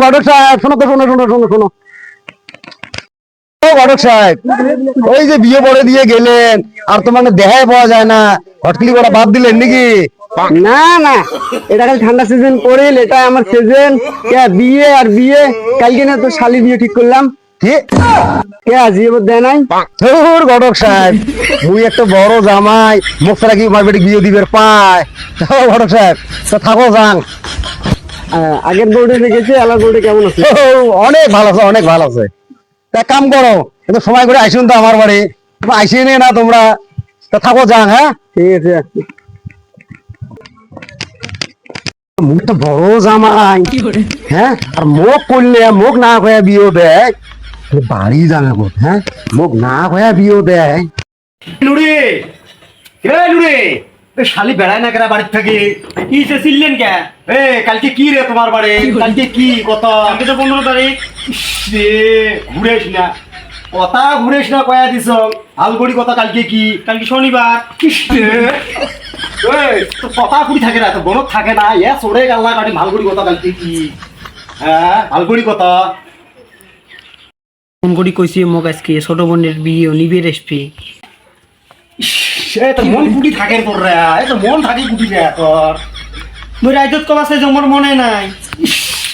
ঘটক সাহেব শোনো তো, শোনো শোনো শোনো শোনো। ও ঘটক সাহেব, ওই যে বিয়ে পড়ে দিয়ে গেলেন, আর তো মানে দেখাই পাওয়া যায় না, হটকিলি করা বাদ দিলেন নাকি? না না, এটা খালি ঠান্ডা সিজন পড়িল, এটা আমার সিজন। বিয়ে আর বিয়ে, কালকে না তো শালি বিয়ে ঠিক করলাম। কি কে জিয়ে দেয় নাই? ধুর ঘটক সাহেব, মুই একটা বড় জামাই, মুখ ছাড়া কি মার বেটি বিয়ে দিবের পায়? ও ঘটক সাহেব, তো থাকো যান। আগের বোর্ডে দেখেছি, আলার বোর্ডে কেমন আছে? অনেক ভালো আছে, অনেক ভালো আছে। তা কাম করো, কিন্তু সময় করে আইসুন তো আমার বাড়ি। তোমরা আইসিয়ে নিয়ে না তোমরা, তা থাকো যান। হ্যাঁ ঠিক আছে। মুখ তো বড় জামাই, হ্যাঁ, আর মুখ করলে মুখ না কয়া বিয়ে দেয়, বাড়ি জানা কোথ? হ্যাঁ, মুখ না কয়া বিয়ে দেয়। নুরে নুরে, শালি বেড়ায় না কেন বাড়ির থেকে? কি সে চিনলেন কে? এ কালকে কি রে তোমার বাড়ি? কালকে কি কথা? কালকে তো 15 তারিখ। রে ঘুরেস না, কথা ঘুরেস না কয়া দিছ। আলগড়ি কথা কালকে কি? কালকে শনিবার। তো কথা কুড়ি থাকে না, তো গণক থাকে না। এ সরে গাল্লা কাটি মালগুড়ি কথা কালকে কি? হ্যাঁ মালগুড়ি কথা। ফোন করি কইছি মোক আজকে ছোট বোনের বিয়ে নিবে রেসপি। সে তো মন কুটি থাকে তোর রে, এ তো মন থাকে কুটি রে তোর। মই রাইতত কব আছে যে মোর মনে নাই।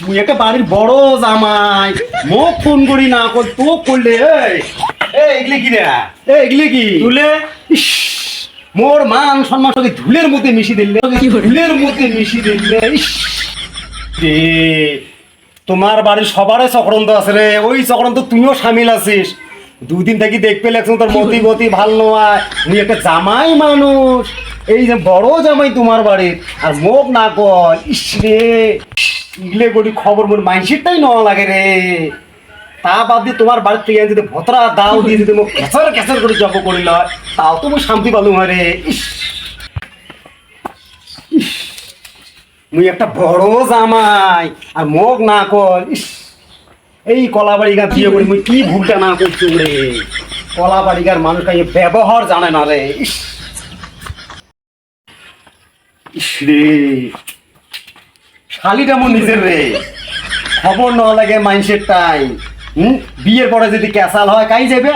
তুই একটা বাড়ির বড় জামাই, মোক ফোন করি না কর তো করলে। এগুলি কি রে? এগুলি কি তুলে ইস, মোর মান সম্মান সঙ্গে ধুলের মধ্যে মিশি দিলে, ধুলের মধ্যে মিশি দিলে। ইস রে, তোমার বাড়ির সবারই চক্রান্ত আছে রে। ওই চক্রান্ত তুইও সামিল আছিস। দুদিন থেকে দেখতে লাগছে তোর মতি গতি ভাল নয়। তুই একটা জামাই মানুষ, এই যে বড় জামাই তোমার বাড়ির, আর মোক না কর। ইস রে, ইগলে গড়ি খবর মোর মাইসিরটাই নেওয়া লাগে রে। তা বাদ দিয়ে তোমার বাড়ির থেকে যদি ভতরা দাও দিয়ে যদি মোক ক্যাসার ক্যাসার করে জব করিল, তাও তো মই শান্তি পালু হয় রে। ইস, মুই একটা বড় জামাই, আর মোক না কর। ইস, এই কলাবাড়িগার বিয়ে করি মুই কি ভুলটা না করছি রে। কলাবাড়িগার মানুষ ব্যবহার জানে না রে। ইস ইস রে, শালিটা মন নিজের রে, খবর ন লাগে মানুষের টাই। বিয়ের পরে যদি ক্যাসাল হয় কাই যাবে?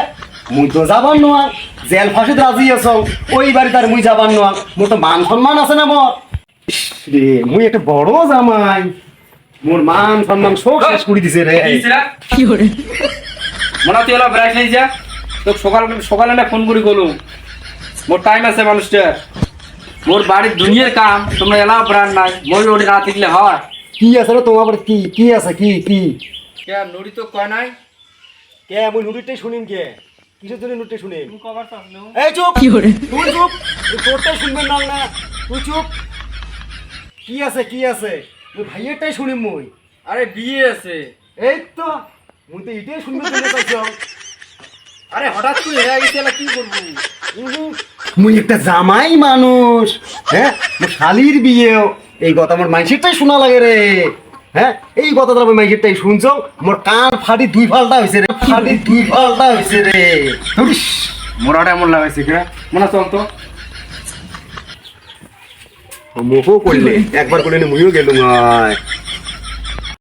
মুই তো যাবার নয়, জেল ফাঁসিত রাজি আছো, ওই বাড়ি তার মুই যাবার নয়। মোর তো মান সম্মান আছে না মোর। ইস রে, মুই একটা বড় জামাই, মোর মান সম্মান সব শেষ করে দিছে রে। কি করে মনে তুই এলা ব্রাইট নেই যা, তো সকালে না ফোন করি গলু মোর টাইম আছে মানুষটা, মোর বাড়ির দুনিয়ার কাম তোমরা এলা ব্রান্ড নাই, মই ওটি না থাকলে হয়। কি আছে রে তোমার বাড়ি? কি কি আছে? কি কি কে নড়ি তো কয় নাই? কে মুই নুটিটাই শুনিম কে? কিসের জন্য নুটি শুনিম? তুমি কবার চাস না? এই চুপ, তুই চুপ, তোরটাই শুনবেন না না, তুই চুপ। কি আছে কি আছে? তুই ভাইয়েরটাই শুনিম মুই। আরে বিয়ে আছে। এই তো মুই তো এটাই শুনবে চাইছ। আরে হঠাৎ তুই হয়ে গেছে এলা কি করবো? মুই একটা জামাই মানুষ, হ্যাঁ, মোর শালির বিয়েও এই কথা আমার মাইসিরটাই শোনা লাগে রে। হ্যাঁ, এই কথাটা আমি মাইসিরটাই শুনছ, মোর কান ফাটি দুই ফালটা হয়েছে রে, ফাটি দুই ফালটা হয়েছে রে। মোরাটা এমন লাগাইছে কিনা মনে চল তো। মুখও করলে একবার করলে মুইও গেলুম।